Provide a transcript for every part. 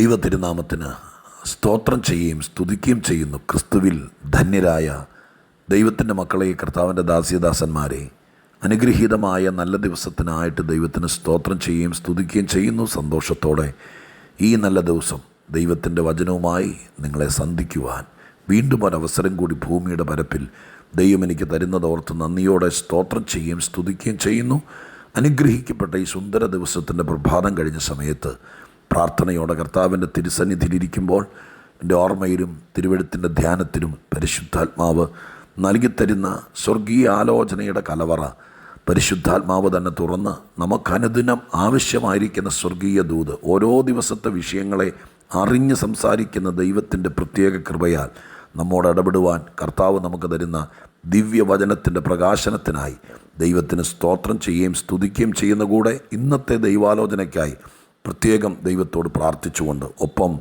ദൈവ തിരുനാമത്തിന് സ്തോത്രം ചെയ്യുകയും സ്തുതിക്കുകയും ചെയ്യുന്നു. ക്രിസ്തുവിൽ ധന്യരായ ദൈവത്തിൻ്റെ മക്കളെ, കർത്താവിൻ്റെ ദാസ്യദാസന്മാരെ, അനുഗ്രഹീതമായ നല്ല ദിവസത്തിനായിട്ട് ദൈവത്തിന് സ്തോത്രം ചെയ്യുകയും സ്തുതിക്കുകയും ചെയ്യുന്നു. സന്തോഷത്തോടെ ഈ നല്ല ദിവസം ദൈവത്തിൻ്റെ വചനവുമായി നിങ്ങളെ സന്ധിക്കുവാൻ വീണ്ടും ഒരവസരം കൂടി ഭൂമിയുടെ പരപ്പിൽ ദൈവം എനിക്ക് തരുന്നതോർത്ത് നന്ദിയോടെ സ്തോത്രം ചെയ്യുകയും സ്തുതിക്കുകയും ചെയ്യുന്നു. അനുഗ്രഹിക്കപ്പെട്ട ഈ സുന്ദര ദിവസത്തിൻ്റെ പ്രഭാതം കഴിഞ്ഞ സമയത്ത് പ്രാർത്ഥനയോടെ കർത്താവിൻ്റെ തിരുസന്നിധിയിലിരിക്കുമ്പോൾ എൻ്റെ ഓർമ്മയിലും തിരുവെഴുത്തിൻ്റെ ധ്യാനത്തിലും പരിശുദ്ധാത്മാവ് നൽകിത്തരുന്ന സ്വർഗീയ ആലോചനയുടെ കലവറ പരിശുദ്ധാത്മാവ് തന്നെ തുറന്ന് നമുക്കനുദിനം ആവശ്യമായിരിക്കുന്ന സ്വർഗീയ ദൂത്, ഓരോ ദിവസത്തെ വിഷയങ്ങളെ അറിഞ്ഞ് സംസാരിക്കുന്ന ദൈവത്തിൻ്റെ പ്രത്യേക കൃപയാൽ നമ്മോട് ഇടപെടുവാൻ കർത്താവ് നമുക്ക് തരുന്ന ദിവ്യവചനത്തിൻ്റെ പ്രകാശനത്തിനായി ദൈവത്തിന് സ്തോത്രം ചെയ്യുകയും സ്തുതിക്കുകയും ചെയ്യുന്ന കൂടെ ഇന്നത്തെ ദൈവാലോചനയ്ക്കായി പ്രത്യേകം ദൈവത്തോട് പ്രാർത്ഥിച്ചുകൊണ്ട്, ഒപ്പം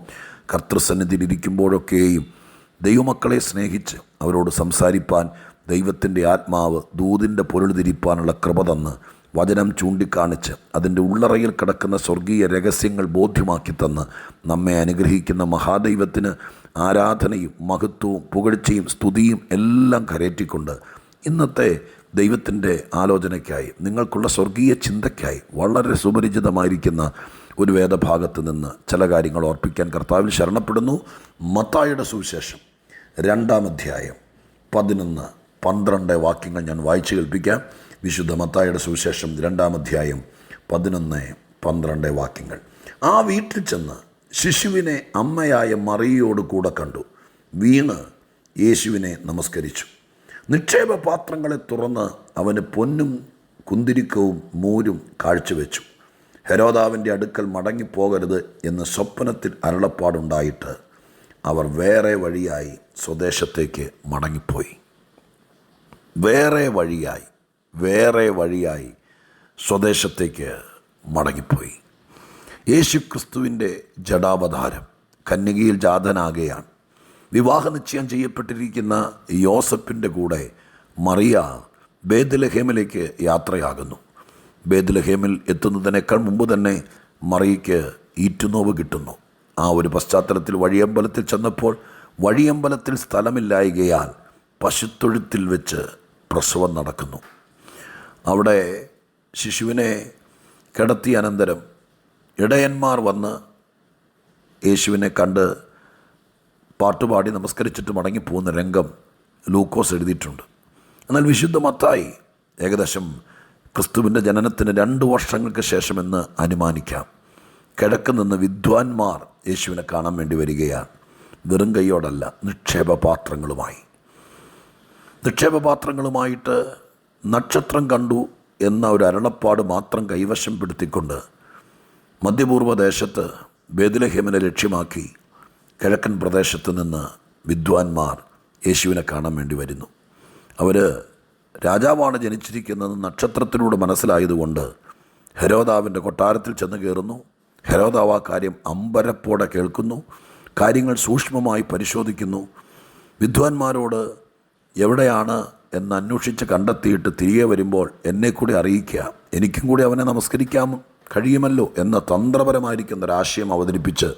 കർത്തൃസന്നിധിയിലിരിക്കുമ്പോഴൊക്കെയും ദൈവമക്കളെ സ്നേഹിച്ച് അവരോട് സംസാരിപ്പാൻ ദൈവത്തിൻ്റെ ആത്മാവ് ദൂതിൻ്റെ പൊരുൾ തിരിപ്പാനുള്ള കൃപ തന്ന് വചനം ചൂണ്ടിക്കാണിച്ച് അതിൻ്റെ ഉള്ളറയിൽ കിടക്കുന്ന സ്വർഗീയ രഹസ്യങ്ങൾ ബോധ്യമാക്കി തന്ന് നമ്മെ അനുഗ്രഹിക്കുന്ന മഹാദൈവത്തിന് ആരാധനയും മഹത്വവും പുകഴ്ചയും സ്തുതിയും എല്ലാം കരേറ്റിക്കൊണ്ട് ഇന്നത്തെ ദൈവത്തിൻ്റെ ആലോചനയ്ക്കായി, നിങ്ങൾക്കുള്ള സ്വർഗീയ ചിന്തയ്ക്കായി വളരെ സുപരിചിതമായിരിക്കുന്ന ഒരു വേദഭാഗത്ത് നിന്ന് ചില കാര്യങ്ങൾ ഓർപ്പിക്കാൻ കർത്താവിൽ ശരണപ്പെടുന്നു. മത്തായിയുടെ സുവിശേഷം 2-ാം അധ്യായം 11-12 വാക്യങ്ങൾ ഞാൻ വായിച്ചു കേൾപ്പിക്കാം. വിശുദ്ധ മത്തായിയുടെ സുവിശേഷം 2-ാം അധ്യായം 11-12 വാക്യങ്ങൾ. ആ വീട്ടിൽ ചെന്ന് ശിശുവിനെ അമ്മയായ മറിയയോട് കൂടെ കണ്ടു. വീണ് യേശുവിനെ നമസ്കരിച്ചു. നിക്ഷേപ പാത്രങ്ങളെ തുറന്ന് അവന് പൊന്നും കുന്തിരിക്കവും മൂരും കാഴ്ചവെച്ചു. ഹെരോദാവിൻ്റെ അടുക്കൽ മടങ്ങിപ്പോകരുത് എന്ന് സ്വപ്നത്തിൽ അരുളപ്പാടുണ്ടായിട്ട് അവർ വേറെ വഴിയായി സ്വദേശത്തേക്ക് മടങ്ങിപ്പോയി. വേറെ വഴിയായി സ്വദേശത്തേക്ക് മടങ്ങിപ്പോയി. യേശുക്രിസ്തുവിൻ്റെ ജഡാവതാരം കന്യകയിൽ ജാതനാകുകയാണ്. വിവാഹ നിശ്ചയം ചെയ്യപ്പെട്ടിരിക്കുന്ന യോസഫിൻ്റെ കൂടെ മറിയ ബേത്ലഹേമിലേക്ക് യാത്രയാകുന്നു. ബേത്ലഹേമിൽ എത്തുന്നതിനേക്കാൾ മുമ്പ് തന്നെ മറിയയ്ക്ക് ഈറ്റുനോവ് കിട്ടുന്നു. ആ ഒരു പശ്ചാത്തലത്തിൽ വഴിയമ്പലത്തിൽ ചെന്നപ്പോൾ വഴിയമ്പലത്തിൽ സ്ഥലമില്ലായകയാൽ പശുത്തൊഴുത്തിൽ വെച്ച് പ്രസവം നടക്കുന്നു. അവിടെ ശിശുവിനെ കിടത്തിയ അനന്തരം ഇടയന്മാർ വന്ന് യേശുവിനെ കണ്ട് പാട്ടുപാടി നമസ്കരിച്ചിട്ട് മടങ്ങിപ്പോകുന്ന രംഗം ലൂക്കോസ് എഴുതിയിട്ടുണ്ട്. എന്നാൽ വിശുദ്ധ മത്തായി ഏകദേശം ക്രിസ്തുവിൻ്റെ ജനനത്തിന് 2 വർഷങ്ങൾക്ക് ശേഷമെന്ന് അനുമാനിക്കാം, കിഴക്ക് നിന്ന് വിദ്വാൻമാർ യേശുവിനെ കാണാൻ വേണ്ടി വരികയാണ്. വെറും കൈയോടല്ല, നിക്ഷേപപാത്രങ്ങളുമായിട്ട് നക്ഷത്രം കണ്ടു എന്ന ഒരു അരുളപ്പാട് മാത്രം കൈവശം പെടുത്തിക്കൊണ്ട് മധ്യപൂർവ്വ ദേശത്ത് ബേത്ലഹേമിനെ ലക്ഷ്യമാക്കി കിഴക്കൻ പ്രദേശത്ത് നിന്ന് വിദ്വാൻമാർ യേശുവിനെ കാണാൻ വേണ്ടി വരുന്നു. അവർ രാജാവാണ് ജനിച്ചിരിക്കുന്നത് നക്ഷത്രത്തിലൂടെ മനസ്സിലായതുകൊണ്ട് ഹെരോദാവിൻ്റെ കൊട്ടാരത്തിൽ ചെന്ന് കയറുന്നു. ഹെരോദാവ് ആ കാര്യം അമ്പരപ്പോടെ കേൾക്കുന്നു. കാര്യങ്ങൾ സൂക്ഷ്മമായി പരിശോധിക്കുന്നു. വിദ്വാൻമാരോട് എവിടെയാണ് എന്ന് അന്വേഷിച്ച് കണ്ടെത്തിയിട്ട് തിരികെ വരുമ്പോൾ എന്നെ കൂടി അറിയിക്കുക, എനിക്കും കൂടി അവനെ നമസ്കരിക്കാൻ കഴിയുമല്ലോ എന്ന തന്ത്രപരമായിരിക്കുന്ന ഒരാശയം അവതരിപ്പിച്ച്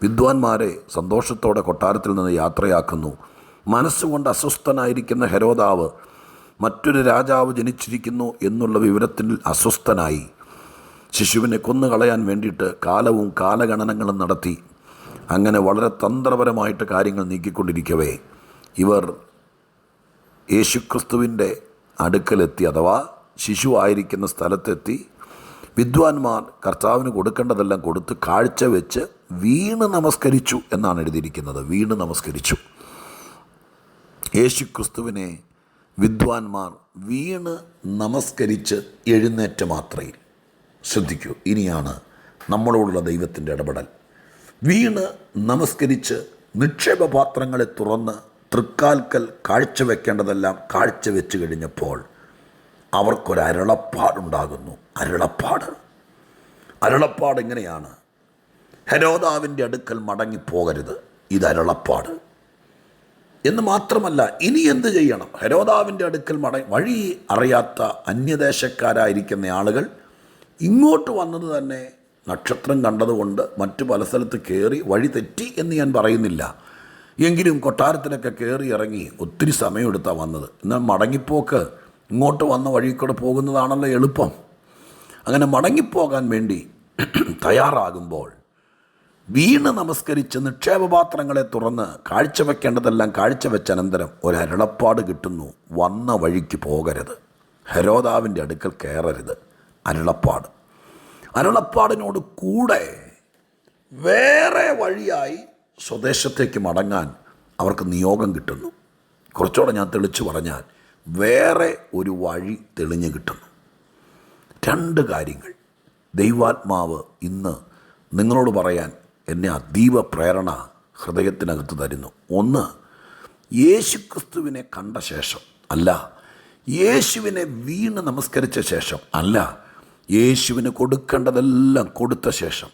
വിദ്വാൻമാരെ സന്തോഷത്തോടെ കൊട്ടാരത്തിൽ നിന്ന് യാത്രയാക്കുന്നു. മനസ്സുകൊണ്ട് അസ്വസ്ഥനായിരിക്കുന്ന ഹെരോദാവ് മറ്റൊരു രാജാവ് ജനിച്ചിരിക്കുന്നു എന്നുള്ള വിവരത്തിൽ അസ്വസ്ഥനായി ശിശുവിനെ കൊന്നുകളയാൻ വേണ്ടിയിട്ട് കാലവും കാലഗണനങ്ങളും നടത്തി. അങ്ങനെ വളരെ തന്ത്രപരമായിട്ട് കാര്യങ്ങൾ നീക്കിക്കൊണ്ടിരിക്കവേ ഇവർ യേശുക്രിസ്തുവിൻ്റെ അടുക്കലെത്തി, അഥവാ ശിശു ആയിരിക്കുന്ന സ്ഥലത്തെത്തി. വിദ്വാൻമാർ കർത്താവിന് കൊടുക്കേണ്ടതെല്ലാം കൊടുത്ത് കാഴ്ചവെച്ച് വീണ് നമസ്കരിച്ചു എന്നാണ് എഴുതിയിരിക്കുന്നത്. വീണ് നമസ്കരിച്ചു. യേശുക്രിസ്തുവിനെ വിദ്വാൻമാർ വീണ് നമസ്കരിച്ച് എഴുന്നേറ്റ മാത്രയിൽ. ശ്രദ്ധിക്കൂ, ഇനിയാണ് നമ്മളോടുള്ള ദൈവത്തിൻ്റെ ഇടപെടൽ. വീണ് നമസ്കരിച്ച് നിക്ഷേപപാത്രങ്ങളെ തുറന്ന് തൃക്കാൽക്കൽ കാഴ്ചവെക്കേണ്ടതെല്ലാം കാഴ്ചവെച്ച് കഴിഞ്ഞപ്പോൾ അവർക്കൊരരുളപ്പാടുണ്ടാകുന്നു. അരുളപ്പാട് എങ്ങനെയാണ്? ഹെരോദാവിൻ്റെ അടുക്കൽ മടങ്ങിപ്പോകരുത്, ഇത് അരുളപ്പാട് എന്ന് മാത്രമല്ല, ഇനി എന്ത് ചെയ്യണം? ഹെരോദാവിൻ്റെ അടുക്കൽ വഴി അറിയാത്ത അന്യദേശക്കാരായിരിക്കുന്ന ആളുകൾ ഇങ്ങോട്ട് വന്നത് തന്നെ നക്ഷത്രം കണ്ടതുകൊണ്ട് മറ്റു പല സ്ഥലത്ത് കയറി വഴി തെറ്റി എന്ന് ഞാൻ പറയുന്നില്ല. എങ്കിലും കൊട്ടാരത്തിലൊക്കെ കയറി ഇറങ്ങി ഒത്തിരി സമയമെടുത്താണ് വന്നത്. എന്നാൽ മടങ്ങിപ്പോക്ക് ഇങ്ങോട്ട് വന്ന വഴി കൂടെ പോകുന്നതാണല്ലോ എളുപ്പം. അങ്ങനെ മടങ്ങിപ്പോകാൻ വേണ്ടി തയ്യാറാകുമ്പോൾ വീണ് നമസ്കരിച്ച് നിക്ഷേപപാത്രങ്ങളെ തുറന്ന് കാഴ്ചവെക്കേണ്ടതെല്ലാം കാഴ്ചവെച്ച അനന്തരം ഒരരുളപ്പാട് കിട്ടുന്നു: വന്ന വഴിക്ക് പോകരുത്, ഹെരോദാവിൻ്റെ അടുക്കൽ കയറരുത്. അരുളപ്പാടിനോട് കൂടെ വേറെ വഴിയായി സ്വദേശത്തേക്ക് മടങ്ങാൻ അവർക്ക് നിയോഗം കിട്ടുന്നു. കുറച്ചുകൂടെ ഞാൻ തെളിച്ചു പറഞ്ഞാൽ വേറെ ഒരു വഴി തെളിഞ്ഞു കിട്ടുന്നു. രണ്ട് കാര്യങ്ങൾ ദൈവാത്മാവ് ഇന്ന് നിങ്ങളോട് പറയാൻ എന്നെ അതീവ പ്രേരണ ഹൃദയത്തിനകത്ത് തരുന്നു. ഒന്ന്, യേശുക്രിസ്തുവിനെ കണ്ട ശേഷം അല്ല, യേശുവിനെ വീണ് നമസ്കരിച്ച ശേഷം അല്ല, യേശുവിന് കൊടുക്കേണ്ടതെല്ലാം കൊടുത്ത ശേഷം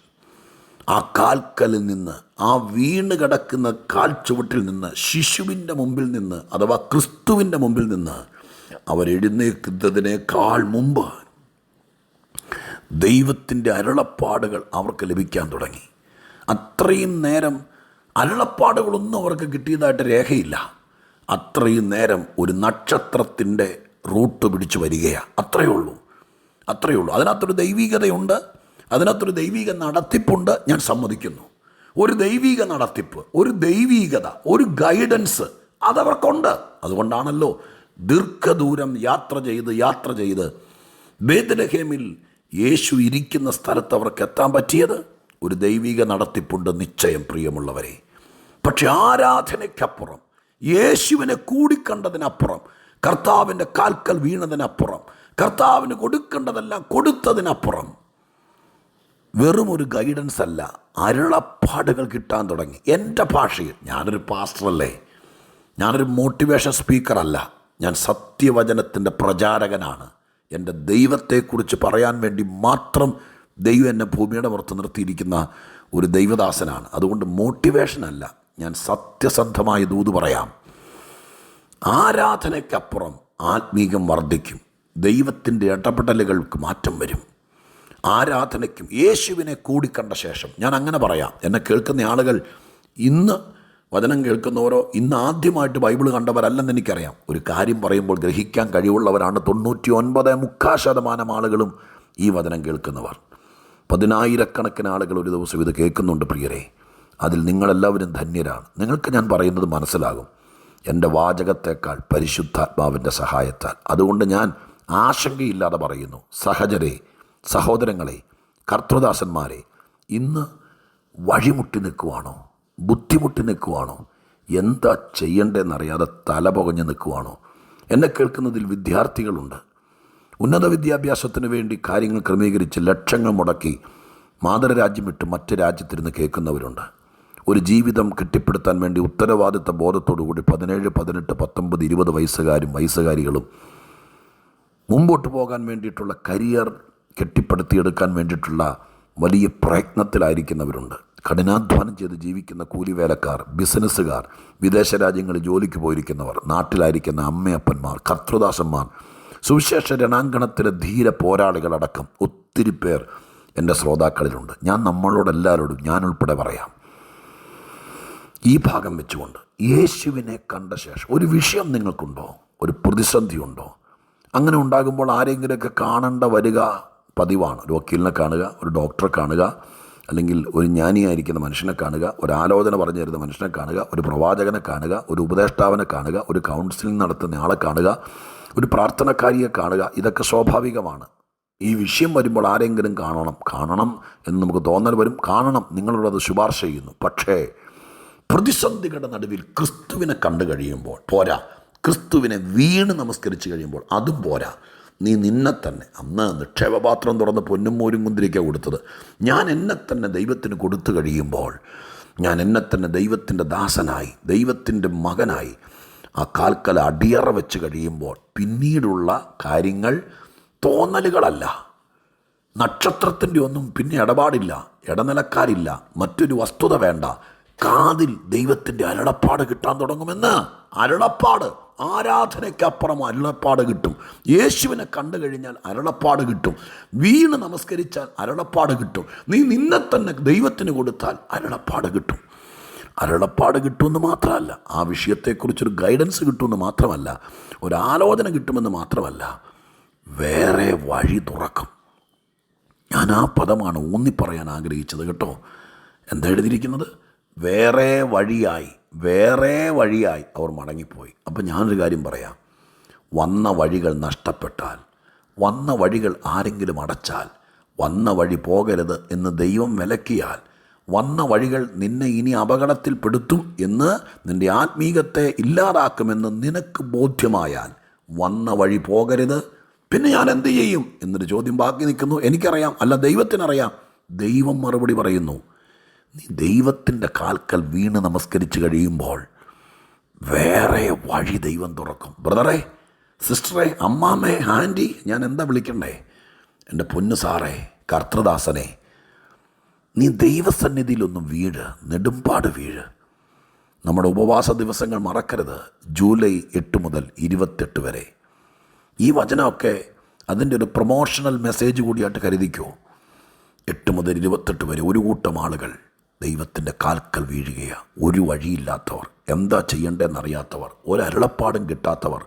ആ കാൽക്കലിൽ നിന്ന്, ആ വീണ് കിടക്കുന്ന കാൽ ചുവട്ടിൽ നിന്ന്, ശിശുവിൻ്റെ മുമ്പിൽ നിന്ന്, അഥവാ ക്രിസ്തുവിൻ്റെ മുമ്പിൽ നിന്ന് അവരെഴുന്നേൽക്കുന്നതിനേക്കാൾ മുമ്പ് ദൈവത്തിൻ്റെ അരുളപ്പാടുകൾ അവർക്ക് ലഭിക്കാൻ തുടങ്ങി. അത്രയും നേരം അരുളപ്പാടുകളൊന്നും അവർക്ക് കിട്ടിയതായിട്ട് രേഖയില്ല. അത്രയും നേരം ഒരു നക്ഷത്രത്തിൻ്റെ റൂട്ട് പിടിച്ചു വരികയാണ്. അത്രയേ ഉള്ളൂ. അതിനകത്തൊരു ദൈവികതയുണ്ട്, അതിനകത്തൊരു ദൈവിക നടത്തിപ്പുണ്ട്, ഞാൻ സമ്മതിക്കുന്നു. ഒരു ദൈവിക നടത്തിപ്പ്, ഒരു ദൈവികത, ഒരു ഗൈഡൻസ് അതവർക്കുണ്ട്. അതുകൊണ്ടാണല്ലോ ദീർഘദൂരം യാത്ര ചെയ്ത് ബേത്ലഹേമിൽ യേശു ഇരിക്കുന്ന സ്ഥലത്ത് അവർക്ക് എത്താൻ പറ്റിയത്. ഒരു ദൈവിക നടത്തിപ്പുണ്ട് നിശ്ചയം, പ്രിയമുള്ളവരെ. പക്ഷെ ആരാധനയ്ക്കപ്പുറം, യേശുവിനെ കൂടിക്കണ്ടതിനപ്പുറം, കർത്താവിൻ്റെ കാൽക്കൽ വീണതിനപ്പുറം, കർത്താവിന് കൊടുക്കേണ്ടതെല്ലാം കൊടുത്തതിനപ്പുറം വെറും ഒരു ഗൈഡൻസ് അല്ല, അരുളപ്പാടുകൾ കിട്ടാൻ തുടങ്ങി. എൻ്റെ ഭാഷയിൽ, ഞാനൊരു പാസ്റ്ററല്ലേ, ഞാനൊരു മോട്ടിവേഷൻ സ്പീക്കറല്ല, ഞാൻ സത്യവചനത്തിൻ്റെ പ്രചാരകനാണ്. എൻ്റെ ദൈവത്തെക്കുറിച്ച് പറയാൻ വേണ്ടി മാത്രം ദൈവം എന്നെ ഭൂമിയുടെ പുറത്ത് നിർത്തിയിരിക്കുന്ന ഒരു ദൈവദാസനാണ്. അതുകൊണ്ട് മോട്ടിവേഷനല്ല, ഞാൻ സത്യസന്ധമായ ദൂത് പറയാം. ആരാധനയ്ക്കപ്പുറം ആത്മീകം വർദ്ധിക്കും. ദൈവത്തിൻ്റെ ഇടപെടലുകൾക്ക് മാറ്റം വരും. ആരാധനയ്ക്കും യേശുവിനെ കൂടിക്കണ്ട ശേഷം, ഞാൻ അങ്ങനെ പറയാം, എന്നെ കേൾക്കുന്ന ആളുകൾ ഇന്ന് വചനം കേൾക്കുന്നവരോ ഇന്ന് ആദ്യമായിട്ട് ബൈബിൾ കണ്ടവരല്ലെന്ന് എനിക്കറിയാം. ഒരു കാര്യം പറയുമ്പോൾ ഗ്രഹിക്കാൻ കഴിവുള്ളവരാണ് 99.3% ആളുകളും ഈ വചനം കേൾക്കുന്നവർ. 10,000 ആളുകൾ ഒരു ദിവസം ഇത് കേൾക്കുന്നുണ്ട് പ്രിയരെ. അതിൽ നിങ്ങളെല്ലാവരും ധന്യരാണ്. നിങ്ങൾക്ക് ഞാൻ പറയുന്നത് മനസ്സിലാകും, എൻ്റെ വാചകത്തേക്കാൾ പരിശുദ്ധാത്മാവിൻ്റെ സഹായത്താൽ. അതുകൊണ്ട് ഞാൻ ആശങ്കയില്ലാതെ പറയുന്നു, സഹചരെ, സഹോദരങ്ങളെ, കർത്തൃദാസന്മാരെ, ഇന്ന് വഴിമുട്ടി നിൽക്കുവാണോ? ബുദ്ധിമുട്ടി നിൽക്കുവാണോ? എന്താ ചെയ്യേണ്ടതെന്നറിയാതെ തല പുകഞ്ഞ് നിൽക്കുവാണോ? എന്നെ കേൾക്കുന്നതിൽ വിദ്യാർത്ഥികളുണ്ട്. ഉന്നത വിദ്യാഭ്യാസത്തിന് വേണ്ടി കാര്യങ്ങൾ ക്രമീകരിച്ച് ലക്ഷങ്ങൾ മുടക്കി മാതൃരാജ്യം വിട്ട് മറ്റ് രാജ്യത്തിരുന്ന് കേൾക്കുന്നവരുണ്ട്. ഒരു ജീവിതം കെട്ടിപ്പടുത്താൻ വേണ്ടി ഉത്തരവാദിത്ത ബോധത്തോടുകൂടി 17, 18, 19, 20 വയസ്സുകാരികളും മുമ്പോട്ട് പോകാൻ വേണ്ടിയിട്ടുള്ള കരിയർ കെട്ടിപ്പടുത്തിയെടുക്കാൻ വേണ്ടിയിട്ടുള്ള വലിയ പ്രയത്നത്തിലായിരിക്കുന്നവരുണ്ട്. കഠിനാധ്വാനം ചെയ്ത് ജീവിക്കുന്ന കൂലിവേലക്കാർ, ബിസിനസ്സുകാർ, വിദേശ രാജ്യങ്ങളിൽ ജോലിക്ക് പോയിരിക്കുന്നവർ, നാട്ടിലായിരിക്കുന്ന അമ്മയപ്പന്മാർ, കർത്തൃദാസന്മാർ, സുവിശേഷ രണാങ്കണത്തിലെ ധീര പോരാളികളടക്കം ഒത്തിരി പേർ എൻ്റെ ശ്രോതാക്കളിലുണ്ട്. ഞാൻ നമ്മളോടെല്ലാവരോടും, ഞാനുൾപ്പെടെ പറയാം, ഈ ഭാഗം വെച്ചുകൊണ്ട് യേശുവിനെ കണ്ട ശേഷം ഒരു വിഷയം നിങ്ങൾക്കുണ്ടോ? ഒരു പ്രതിസന്ധിയുണ്ടോ? അങ്ങനെ ഉണ്ടാകുമ്പോൾ ആരെങ്കിലുമൊക്കെ കാണേണ്ട വരിക പതിവാണ്. ഒരു വക്കീലിനെ കാണുക, ഒരു ഡോക്ടറെ കാണുക, അല്ലെങ്കിൽ ഒരു ജ്ഞാനിയായിരിക്കുന്ന മനുഷ്യനെ കാണുക, ഒരു ആലോചന പറഞ്ഞു തരുന്ന മനുഷ്യനെ കാണുക, ഒരു പ്രവാചകനെ കാണുക, ഒരു ഉപദേഷ്ടാവിനെ കാണുക, ഒരു കൗൺസിലിംഗ് നടത്തുന്ന ആളെ കാണുക, ഒരു പ്രാർത്ഥനക്കാരിയെ കാണുക. ഇതൊക്കെ സ്വാഭാവികമാണ്. ഈ വിഷയം വരുമ്പോൾ ആരെങ്കിലും കാണണം എന്ന് നമുക്ക് തോന്നൽ വരും. കാണണം, നിങ്ങളോടത് ശുപാർശ ചെയ്യുന്നു. പക്ഷേ പ്രതിസന്ധികളുടെ നടുവിൽ ക്രിസ്തുവിനെ കണ്ടു കഴിയുമ്പോൾ പോരാ, ക്രിസ്തുവിനെ വീണ് നമസ്കരിച്ച് കഴിയുമ്പോൾ അതും പോരാ. നീ നിന്നെ തന്നെ, അന്ന് നിക്ഷേപപാത്രം തുറന്ന് പൊന്നും മോരും കുന്തിരിക്ക കൊടുത്തത്, ഞാൻ എന്നെ തന്നെ ദൈവത്തിന് കൊടുത്തു കഴിയുമ്പോൾ, ഞാൻ എന്നെ തന്നെ ദൈവത്തിൻ്റെ ദാസനായി, ദൈവത്തിൻ്റെ മകനായി ആ കാൽക്കൽ അടിയറ വെച്ച് കഴിയുമ്പോൾ പിന്നീടുള്ള കാര്യങ്ങൾ തോന്നലുകളല്ല, നക്ഷത്രത്തിൻ്റെ ഒന്നും പിന്നെ ഇടപാടില്ല, ഇടനിലക്കാരില്ല, മറ്റൊരു വസ്തുത വേണ്ട. കാതിൽ ദൈവത്തിൻ്റെ അരുളപ്പാട് കിട്ടാൻ തുടങ്ങുമെന്ന്. അരുളപ്പാട്, ആരാധനയ്ക്കപ്പുറം അരുളപ്പാട് കിട്ടും. യേശുവിനെ കണ്ടു കഴിഞ്ഞാൽ അരുളപ്പാട് കിട്ടും. വീണ് നമസ്കരിച്ചാൽ അരുളപ്പാട് കിട്ടും. നീ നിന്നെ തന്നെ ദൈവത്തിന് കൊടുത്താൽ അരുളപ്പാട് കിട്ടും. അരുളപ്പാട് കിട്ടുമെന്ന് മാത്രമല്ല, ആ വിഷയത്തെക്കുറിച്ചൊരു ഗൈഡൻസ് കിട്ടുമെന്ന് മാത്രമല്ല, ഒരു ആലോചന കിട്ടുമെന്ന് മാത്രമല്ല, വേറെ വഴി തുറക്കും. ഞാൻ ആ പദമാണ് ഊന്നിപ്പറയാൻ ആഗ്രഹിച്ചത് കേട്ടോ. എന്താ എഴുതിയിരിക്കുന്നത്? വേറെ വഴിയായി അവർ മടങ്ങിപ്പോയി. അപ്പം ഞാനൊരു കാര്യം പറയാം. വന്ന വഴികൾ നഷ്ടപ്പെട്ടാൽ, വന്ന വഴികൾ ആരെങ്കിലും അടച്ചാൽ, വന്ന വഴി പോകരുത് എന്ന് ദൈവം വിലക്കിയാൽ, വന്ന വഴികൾ നിന്നെ ഇനി അപകടത്തിൽപ്പെടുത്തും എന്ന്, നിൻ്റെ ആത്മീകത്തെ ഇല്ലാതാക്കുമെന്ന് നിനക്ക് ബോധ്യമായാൽ, വന്ന വഴി പോകരുത്. പിന്നെ ഞാൻ എന്ത് ചെയ്യും എന്നൊരു ചോദ്യം ബാക്കി നിൽക്കുന്നു. എനിക്കറിയാം, അല്ല ദൈവത്തിനറിയാം. ദൈവം മറുപടി പറയുന്നു. നീ ദൈവത്തിൻ്റെ കാൽക്കൽ വീണ് നമസ്കരിച്ച് കഴിയുമ്പോൾ വേറെ വഴി ദൈവം തുറക്കും. ബ്രദറെ, സിസ്റ്ററെ, അമ്മാമ്മേ, ആൻറ്റി, ഞാൻ എന്താ വിളിക്കണ്ടേ? എൻ്റെ പൊന്നു സാറേ, കർത്തൃദാസനെ, നീ ദൈവസന്നിധിയിലൊന്ന് വീഴ്, നെടുമ്പാട് വീഴ്. നമ്മുടെ ഉപവാസ ദിവസങ്ങൾ മറക്കരുത്. ജൂലൈ 8 മുതൽ 28 വരെ. ഈ വചനമൊക്കെ അതിൻ്റെ ഒരു പ്രൊമോഷണൽ മെസ്സേജ് കൂടിയായിട്ട് കരുതിക്കോ. 8 മുതൽ 28 വരെ ഒരു കൂട്ടം ആളുകൾ ദൈവത്തിൻ്റെ കാൽക്കൽ വീഴുകയാണ്. ഒരു വഴിയില്ലാത്തവർ, എന്താ ചെയ്യേണ്ടതെന്നറിയാത്തവർ, ഒരരുളപ്പാടും കിട്ടാത്തവർ,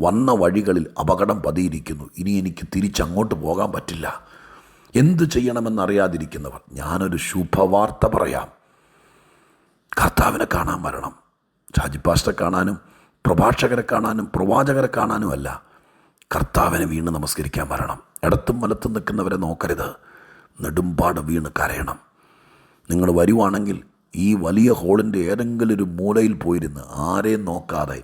വന്ന വഴികളിൽ അപകടം പതിയിരിക്കുന്നു. ഇനി എനിക്ക് തിരിച്ചങ്ങോട്ട് പോകാൻ പറ്റില്ല, എന്തു ചെയ്യണമെന്നറിയാതിരിക്കുന്നവർ. ഞാനൊരു ശുഭവാർത്ത പറയാം. കർത്താവിനെ കാണാൻ വരണം. ഷാജി പാസ്റ്ററെ കാണാനും പ്രഭാഷകരെ കാണാനും പ്രവാചകരെ കാണാനുമല്ല, കർത്താവിനെ വീണ് നമസ്കരിക്കാൻ വരണം. ഇടത്തും വലത്തും നിൽക്കുന്നവരെ നോക്കരുത്. നെടുമ്പാട് വീണ് കരയണം. നിങ്ങൾ വരുവാണെങ്കിൽ ഈ വലിയ ഹോളിൻ്റെ ഏതെങ്കിലും ഒരു മൂലയിൽ പോയിരുന്ന് ആരെയും നോക്കാതെ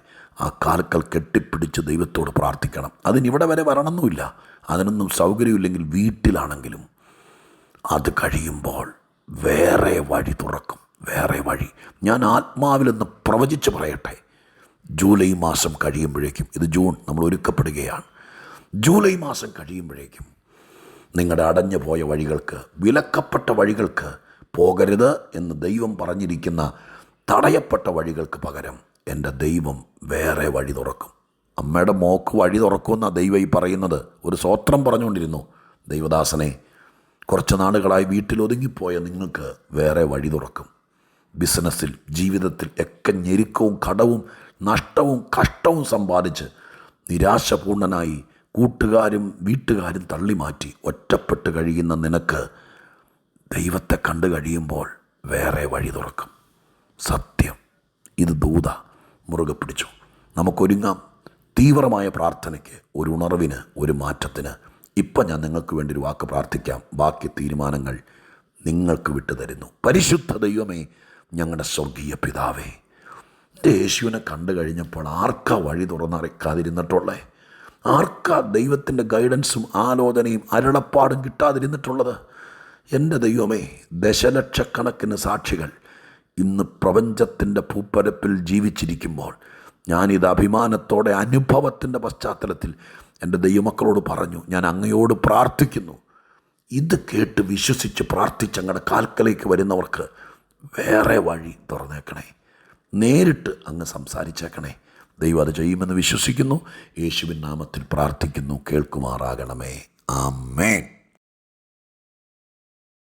ആ കാൽക്കൽ കെട്ടിപ്പിടിച്ച് ദൈവത്തോട് പ്രാർത്ഥിക്കണം. അതിനിവിടെ വരെ വരണമെന്നുമില്ല. അതിനൊന്നും സൗകര്യമില്ലെങ്കിൽ വീട്ടിലാണെങ്കിലും. അത് കഴിയുമ്പോൾ വേറെ വഴി തുറക്കും. വേറെ വഴി. ഞാൻ ആത്മാവിലെന്ന് പ്രവചിച്ച് പറയട്ടെ, ജൂലൈ മാസം കഴിയുമ്പോഴേക്കും, ഇത് ജൂൺ, നമ്മൾ ഒരുക്കപ്പെടുകയാണ്. ജൂലൈ മാസം കഴിയുമ്പോഴേക്കും നിങ്ങളുടെ അടഞ്ഞു പോയ വഴികൾക്ക്, വിലക്കപ്പെട്ട വഴികൾക്ക് പോകരുത് എന്ന് ദൈവം പറഞ്ഞിരിക്കുന്ന തടയപ്പെട്ട വഴികൾക്ക് പകരം എൻ്റെ ദൈവം വേറെ വഴി തുറക്കും. അമ്മയുടെ മോക്ക് വഴി തുറക്കുമെന്നാണ് ദൈവം ഈ പറയുന്നത്. ഒരു സ്വോത്രം പറഞ്ഞുകൊണ്ടിരുന്നു. ദൈവദാസനെ, കുറച്ച് നാളുകളായി വീട്ടിൽ ഒതുങ്ങിപ്പോയ നിങ്ങൾക്ക് വേറെ വഴി തുറക്കും. ബിസിനസ്സിൽ, ജീവിതത്തിൽ ഒക്കെ ഞെരുക്കവും കടവും നഷ്ടവും കഷ്ടവും സമ്പാദിച്ച് നിരാശപൂർണനായി കൂട്ടുകാരും വീട്ടുകാരും തള്ളി മാറ്റി ഒറ്റപ്പെട്ട് കഴിയുന്ന നിനക്ക് ദൈവത്തെ കണ്ടു കഴിയുമ്പോൾ വേറെ വഴി തുറക്കും. സത്യം. ഇത് ദൂത. മുറുകെ പിടിച്ചു. നമുക്കൊരുങ്ങാം തീവ്രമായ പ്രാർത്ഥനയ്ക്ക്, ഒരു ഉണർവിന്, ഒരു മാറ്റത്തിന്. ഇപ്പം ഞാൻ നിങ്ങൾക്ക് വേണ്ടി ഒരു വാക്ക് പ്രാർത്ഥിക്കാം. ബാക്കി തീരുമാനങ്ങൾ നിങ്ങൾക്ക് വിട്ടുതരുന്നു. പരിശുദ്ധ ദൈവമേ, ഞങ്ങളുടെ സ്വർഗീയ പിതാവേ, എൻ്റെ യേശുവിനെ കണ്ടു കഴിഞ്ഞപ്പോൾ ആർക്കാ വഴി തുറന്നറിക്കാതിരുന്നിട്ടുള്ളേ? ആർക്കാ ദൈവത്തിൻ്റെ ഗൈഡൻസും ആലോചനയും അരുളപ്പാടും കിട്ടാതിരുന്നിട്ടുള്ളത്? എൻ്റെ ദൈവമേ, ദശലക്ഷക്കണക്കിന് സാക്ഷികൾ ഇന്ന് പ്രപഞ്ചത്തിൻ്റെ ഭൂപ്പരപ്പിൽ ജീവിച്ചിരിക്കുമ്പോൾ ഞാനിത് അഭിമാനത്തോടെ അനുഭവത്തിൻ്റെ പശ്ചാത്തലത്തിൽ എൻ്റെ ദൈവമക്കളോട് പറഞ്ഞു, ഞാൻ അങ്ങയോട് പ്രാർത്ഥിക്കുന്നു. ഇത് കേട്ട് വിശ്വസിച്ച് പ്രാർത്ഥിച്ച് അങ്ങയുടെ കാൽക്കലേക്ക് വരുന്നവർക്ക് വേറെ വഴി തുറന്നേക്കണേ. നേരിട്ട് അങ്ങ് സംസാരിച്ചേക്കണേ. ദൈവം അത് ചെയ്യുമെന്ന് വിശ്വസിക്കുന്നു. യേശുവിൻ നാമത്തിൽ പ്രാർത്ഥിക്കുന്നു. കേൾക്കുമാറാകണമേ. ആമേൻ.